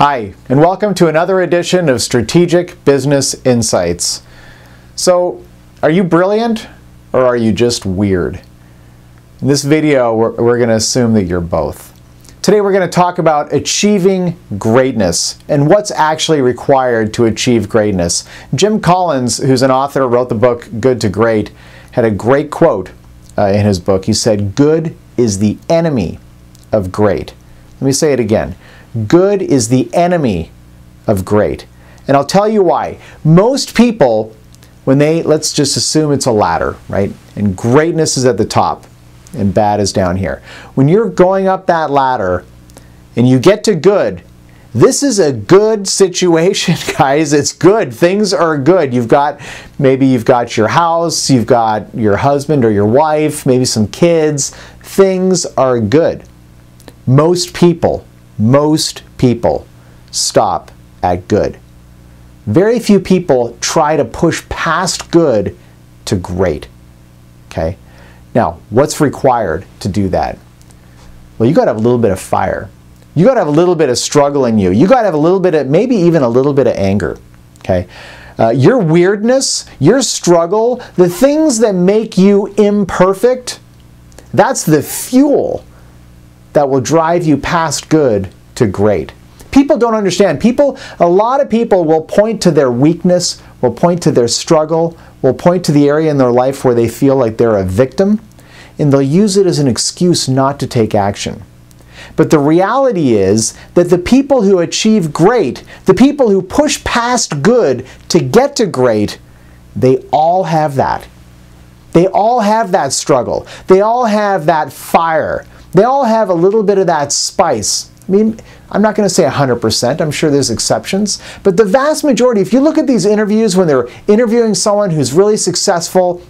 Hi, and welcome to another edition of Strategic Business Insights. So, are you brilliant or are you just weird? In this video, we're going to assume that you're both. Today we're going to talk about achieving greatness and what's actually required to achieve greatness. Jim Collins, who's an author, wrote the book Good to Great, had a great quote in his book. He said, "Good is the enemy of great." Let me say it again. Good is the enemy of great. And I'll tell you why. Most people, let's just assume it's a ladder, right? And greatness is at the top and bad is down here. When you're going up that ladder and you get to good, this is a good situation, guys. It's good. Things are good. Maybe you've got your house, you've got your husband or your wife, maybe some kids. Things are good. Most people stop at good. Very few people try to push past good to great. Okay? Now, what's required to do that? Well, you got to have a little bit of fire. You got to have a little bit of struggle in you. You got to have a little bit of, maybe even a little bit of anger. Okay? Your weirdness, your struggle, the things that make you imperfect, that's the fuel that will drive you past good to great. People don't understand. A lot of people will point to their weakness, will point to their struggle, will point to the area in their life where they feel like they're a victim, and they'll use it as an excuse not to take action. But the reality is that the people who achieve great, the people who push past good to get to great, they all have that. They all have that struggle. They all have that fire. They all have a little bit of that spice. I mean, I'm not going to say 100%, I'm sure there's exceptions, but the vast majority, if you look at these interviews when they're interviewing someone who's really successful,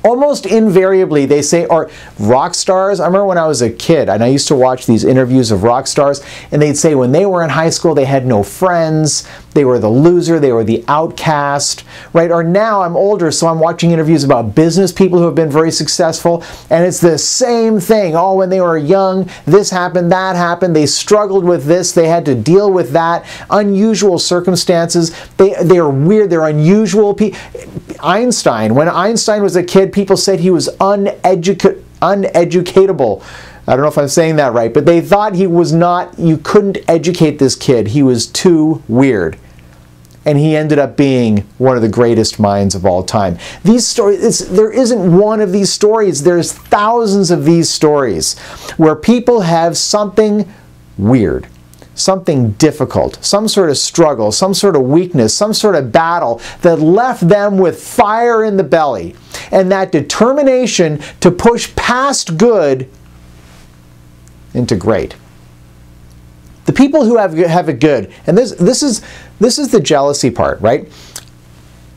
almost invariably they say, or rock stars. I remember when I was a kid and I used to watch these interviews of rock stars, and they'd say when they were in high school they had no friends, they were the loser, they were the outcast, right? Or now I'm older, so I'm watching interviews about business people who have been very successful, and it's the same thing. Oh, when they were young, this happened, that happened, they struggled with this, they had to deal with that, unusual circumstances, they are weird, they're unusual people. Einstein, when Einstein was a kid, people said he was uneducatable. I don't know if I'm saying that right, but they thought he was not, you couldn't educate this kid. He was too weird. And he ended up being one of the greatest minds of all time. These stories, there isn't one of these stories. There's thousands of these stories where people have something weird, something difficult, some sort of struggle, some sort of weakness, some sort of battle that left them with fire in the belly. And that determination to push past good into great. The people who have it good, and this is the jealousy part, right?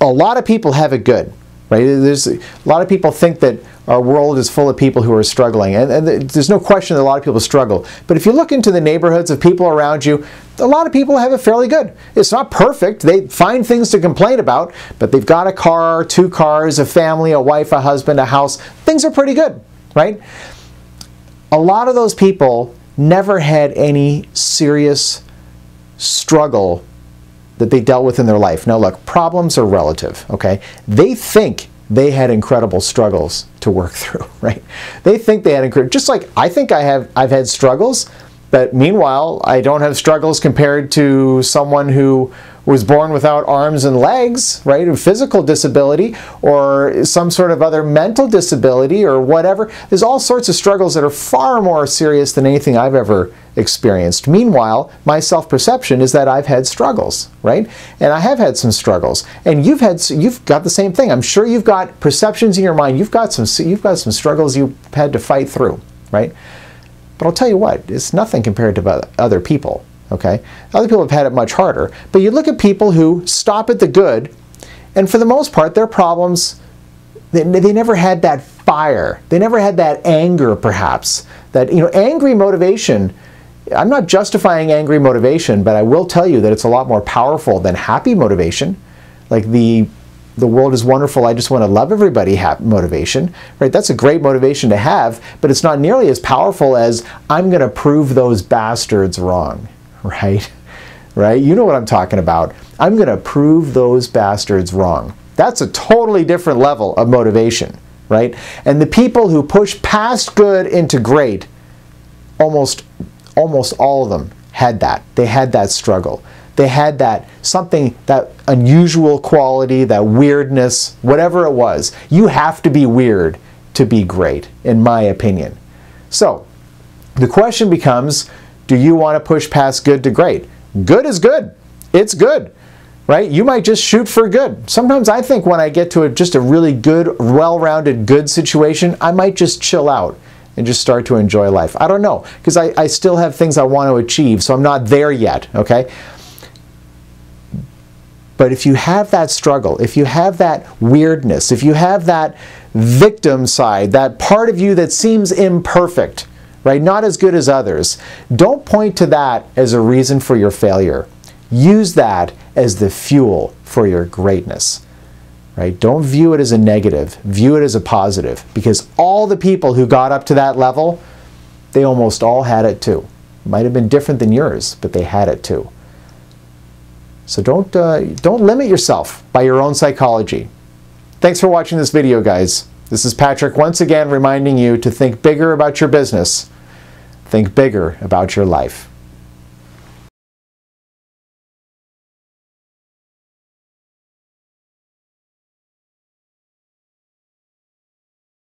A lot of people have it good, right? There's a lot of people think that our world is full of people who are struggling, and there's no question that a lot of people struggle. But if you look into the neighborhoods of people around you, a lot of people have it fairly good. It's not perfect. They find things to complain about, but they've got a car, 2 cars, a family, a wife, a husband, a house. Things are pretty good, right? A lot of those people never had any serious struggle that they dealt with in their life. Now look, problems are relative, okay? They think they had incredible struggles to work through, right? They think they had incredible, just like I think I've had struggles, but meanwhile, I don't have struggles compared to someone who was born without arms and legs, right? A physical disability or some sort of other mental disability or whatever. There's all sorts of struggles that are far more serious than anything I've ever experienced. Meanwhile, my self-perception is that I've had struggles, right? And I have had some struggles. And you've got the same thing. I'm sure you've got perceptions in your mind. You've got some struggles you've had to fight through, right? But I'll tell you what, it's nothing compared to other people. Okay? Other people have had it much harder. But you look at people who stop at the good, and for the most part, their problems, they never had that fire. They never had that anger, perhaps. That, angry motivation, I'm not justifying angry motivation, but I will tell you that it's a lot more powerful than happy motivation. Like the world is wonderful, I just want to love everybody motivation, right? That's a great motivation to have, but it's not nearly as powerful as I'm going to prove those bastards wrong, right? right? You know what I'm talking about. I'm going to prove those bastards wrong. That's a totally different level of motivation, right? And the people who push past good into great, almost all of them had that. They had that struggle. They had that something, that unusual quality, that weirdness, whatever it was. You have to be weird to be great, in my opinion. So the question becomes, do you want to push past good to great? Good is good. It's good, right? You might just shoot for good. Sometimes I think when I get to just a really good, well-rounded good situation, I might just chill out and just start to enjoy life. I don't know, because I still have things I want to achieve, so I'm not there yet, okay? But if you have that struggle, if you have that weirdness, if you have that victim side, that part of you that seems imperfect, right, not as good as others, don't point to that as a reason for your failure. Use that as the fuel for your greatness, right? Don't view it as a negative. View it as a positive, because all the people who got up to that level, they almost all had it too. It might have been different than yours, but they had it too. So don't limit yourself by your own psychology. Thanks for watching this video, guys. This is Patrick once again reminding you to think bigger about your business. Think bigger about your life.